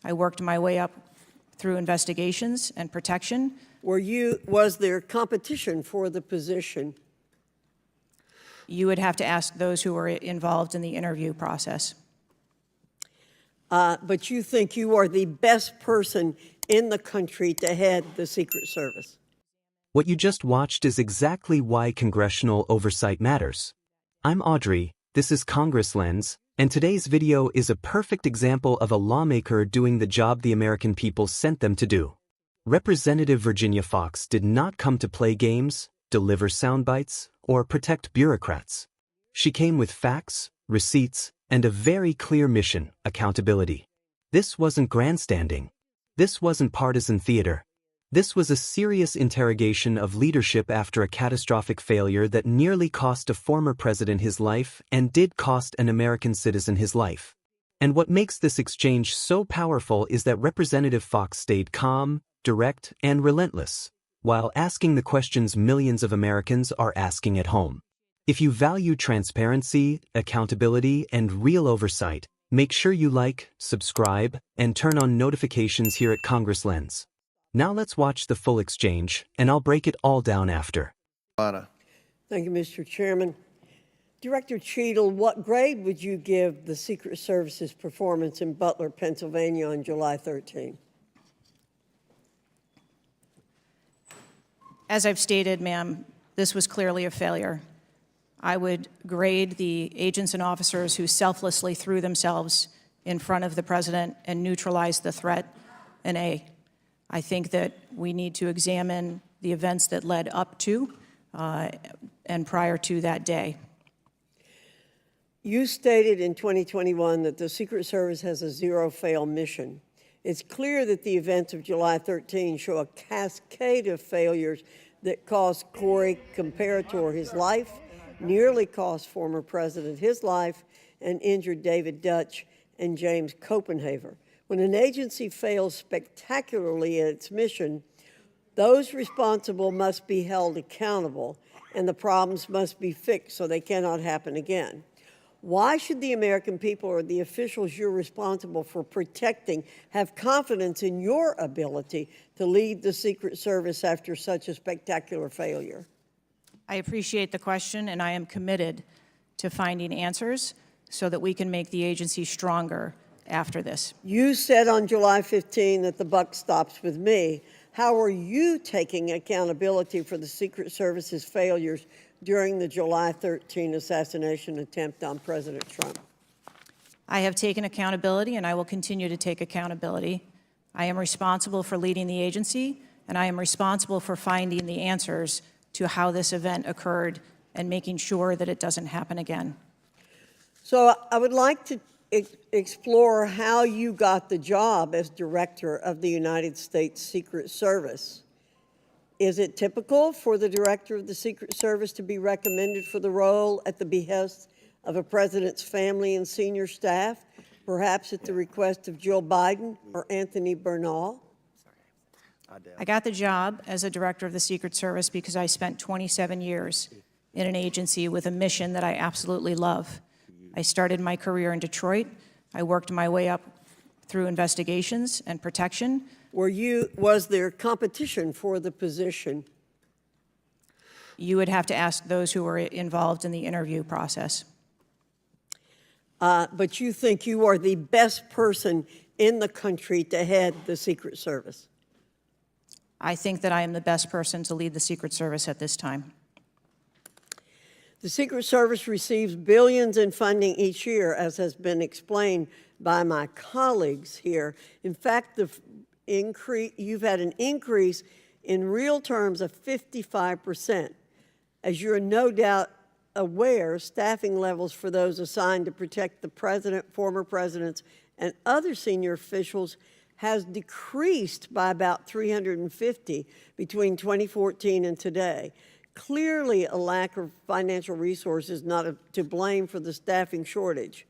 I worked my way up through investigations and protection. Was there competition for the position? You would have to ask those who were involved in the interview process. But you think you are the best person in the country to head the Secret Service? What you just watched is exactly why congressional oversight matters. I'm Audrey, this is Congress Lens, and today's video is a perfect example of a lawmaker doing the job the American people sent them to do. Representative Virginia Foxx did not come to play games, deliver sound bites, or protect bureaucrats. She came with facts, receipts, and a very clear mission: accountability. This wasn't grandstanding. This wasn't partisan theater. This was a serious interrogation of leadership after a catastrophic failure that nearly cost a former president his life and did cost an American citizen his life. And what makes this exchange so powerful is that Representative Foxx stayed calm, direct, and relentless, while asking the questions millions of Americans are asking at home. If you value transparency, accountability, and real oversight, make sure you like, subscribe, and turn on notifications here at Congress Lens. Now let's watch the full exchange, and I'll break it all down after. Thank you, Mr. Chairman. Director Cheatle, what grade would you give the Secret Service's performance in Butler, Pennsylvania on July 13? As I've stated, ma'am, this was clearly a failure. I would grade the agents and officers who selflessly threw themselves in front of the president and neutralized the threat an A. I think that we need to examine the events that led up to and prior to that day. You stated in 2021 that the Secret Service has a zero-fail mission. It's clear that the events of July 13 show a cascade of failures that cost Corey Comperatore his life, nearly cost former president his life, and injured David Dutch and James Copenhaver. When an agency fails spectacularly at its mission, those responsible must be held accountable, and the problems must be fixed so they cannot happen again. Why should the American people or the officials you're responsible for protecting have confidence in your ability to lead the Secret Service after such a spectacular failure? I appreciate the question, and I am committed to finding answers so that we can make the agency stronger after this. You said on July 15 that the buck stops with me. How are you taking accountability for the Secret Service's failures during the July 13 assassination attempt on President Trump? I have taken accountability, and I will continue to take accountability. I am responsible for leading the agency, and I am responsible for finding the answers to how this event occurred and making sure that it doesn't happen again. So I would like to explore how you got the job as director of the United States Secret Service. Is it typical for the director of the Secret Service to be recommended for the role at the behest of a president's family and senior staff, perhaps at the request of Jill Biden or Anthony Bernal? I got the job as a director of the Secret Service because I spent 27 years in an agency with a mission that I absolutely love. I started my career in Detroit. I worked my way up through investigations and protection. Was there competition for the position? You would have to ask those who were involved in the interview process. But you think you are the best person in the country to head the Secret Service? I think that I am the best person to lead the Secret Service at this time. The Secret Service receives billions in funding each year, as has been explained by my colleagues here. In fact, you've had an increase in real terms of 55%. As you're no doubt aware, staffing levels for those assigned to protect the president, former presidents, and other senior officials has decreased by about 350 between 2014 and today. Clearly, a lack of financial resources not to blame for the staffing shortage.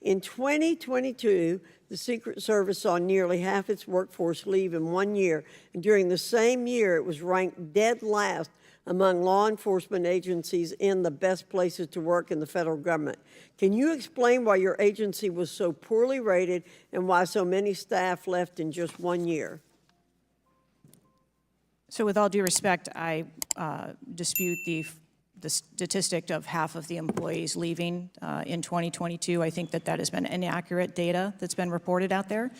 In 2022, the Secret Service saw nearly half its workforce leave in 1 year, and during the same year, it was ranked dead last among law enforcement agencies in the best places to work in the federal government. Can you explain why your agency was so poorly rated and why so many staff left in just 1 year? So with all due respect, I dispute the statistic of half of the employees leaving in 2022. I think that has been inaccurate data that's been reported out there.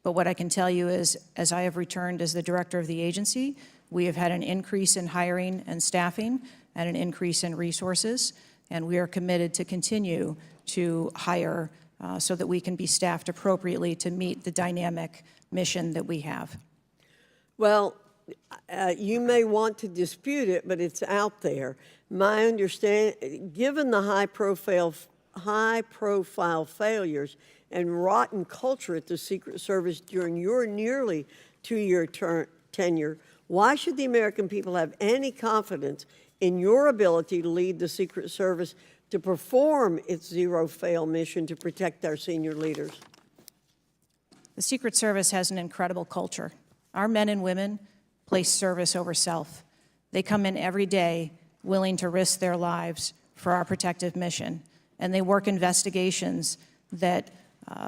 But what I can tell you is, as I have returned as the director of the agency, we have had an increase in hiring and staffing and an increase in resources, and we are committed to continue to hire so that we can be staffed appropriately to meet the dynamic mission that we have. Well, you may want to dispute it, but it's out there. My understanding, given the high-profile failures and rotten culture at the Secret Service during your nearly 2-year tenure, why should the American people have any confidence in your ability to lead the Secret Service to perform its zero-fail mission to protect our senior leaders? The Secret Service has an incredible culture. Our men and women place service over self. They come in every day willing to risk their lives for our protective mission, and they work investigations that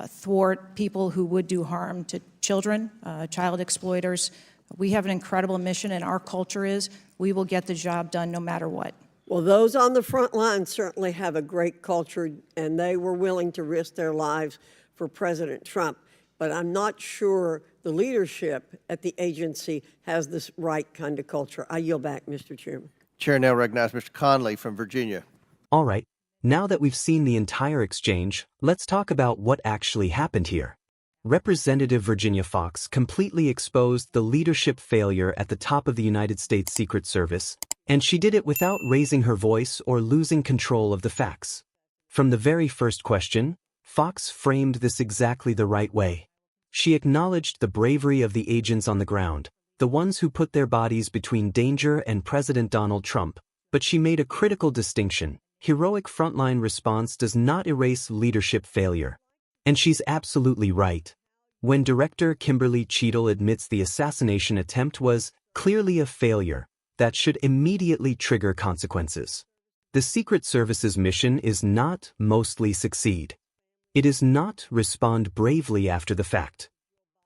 thwart people who would do harm to children, child exploiters. We have an incredible mission, and our culture is we will get the job done no matter what. Well, those on the front line certainly have a great culture, and they were willing to risk their lives for President Trump. But I'm not sure the leadership at the agency has this right kind of culture. I yield back, Mr. Chairman. Chair now recognizes Mr. Conley from Virginia. All right, now that we've seen the entire exchange, let's talk about what actually happened here. Representative Virginia Foxx completely exposed the leadership failure at the top of the United States Secret Service, and she did it without raising her voice or losing control of the facts. From the very first question, Foxx framed this exactly the right way. She acknowledged the bravery of the agents on the ground, the ones who put their bodies between danger and President Donald Trump, but she made a critical distinction. Heroic frontline response does not erase leadership failure. And she's absolutely right. When Director Kimberly Cheatle admits the assassination attempt was clearly a failure, that should immediately trigger consequences. The Secret Service's mission is not mostly succeed. It is not respond bravely after the fact.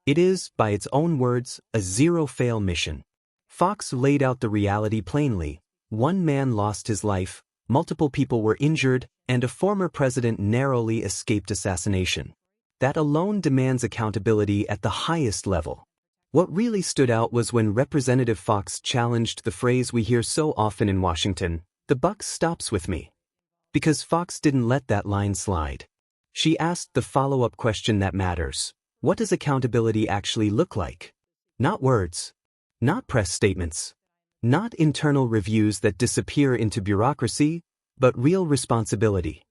It is, by its own words, a zero-fail mission. Foxx laid out the reality plainly. One man lost his life, multiple people were injured, and a former president narrowly escaped assassination. That alone demands accountability at the highest level. What really stood out was when Representative Foxx challenged the phrase we hear so often in Washington, "The buck stops with me." Because Foxx didn't let that line slide. She asked the follow-up question that matters. What does accountability actually look like? Not words. Not press statements. Not internal reviews that disappear into bureaucracy, but real responsibility.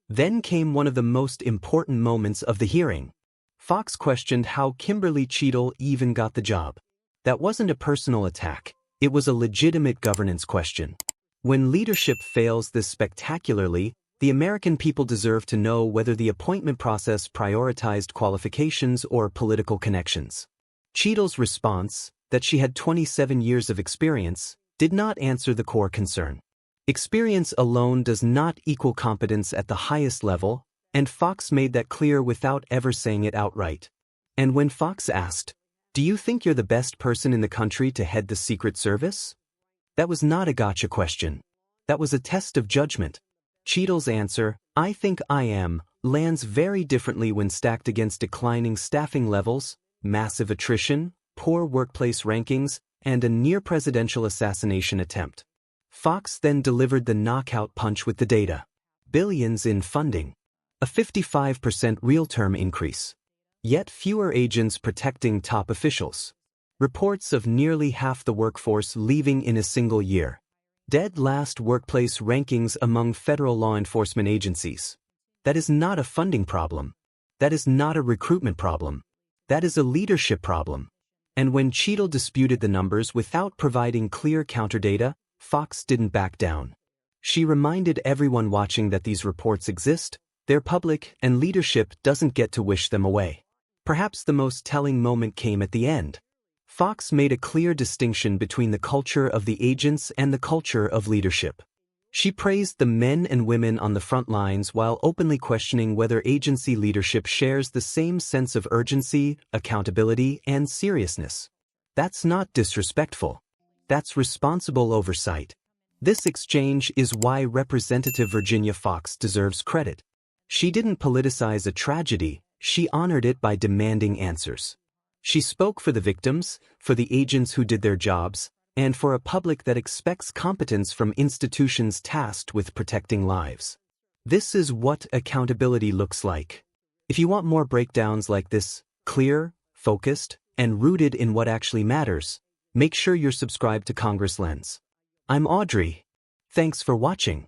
Then came one of the most important moments of the hearing. Foxx questioned how Kimberly Cheatle even got the job. That wasn't a personal attack. It was a legitimate governance question. When leadership fails this spectacularly, the American people deserve to know whether the appointment process prioritized qualifications or political connections. Cheatle's response, that she had 27 years of experience, did not answer the core concern. Experience alone does not equal competence at the highest level, and Foxx made that clear without ever saying it outright. And when Foxx asked, "Do you think you're the best person in the country to head the Secret Service?" That was not a gotcha question. That was a test of judgment. Cheatle's answer, "I think I am," lands very differently when stacked against declining staffing levels, massive attrition, poor workplace rankings, and a near-presidential assassination attempt. Foxx then delivered the knockout punch with the data. Billions in funding. A 55% real-term increase. Yet fewer agents protecting top officials. Reports of nearly half the workforce leaving in a single year. Dead last workplace rankings among federal law enforcement agencies. That is not a funding problem. That is not a recruitment problem. That is a leadership problem. And when Cheatle disputed the numbers without providing clear counterdata, Foxx didn't back down. She reminded everyone watching that these reports exist, they're public, and leadership doesn't get to wish them away. Perhaps the most telling moment came at the end. Foxx made a clear distinction between the culture of the agents and the culture of leadership. She praised the men and women on the front lines while openly questioning whether agency leadership shares the same sense of urgency, accountability, and seriousness. That's not disrespectful. That's responsible oversight. This exchange is why Representative Virginia Foxx deserves credit. She didn't politicize a tragedy, she honored it by demanding answers. She spoke for the victims, for the agents who did their jobs, and for a public that expects competence from institutions tasked with protecting lives. This is what accountability looks like. If you want more breakdowns like this, clear, focused, and rooted in what actually matters, make sure you're subscribed to Congress Lens. I'm Audrey. Thanks for watching.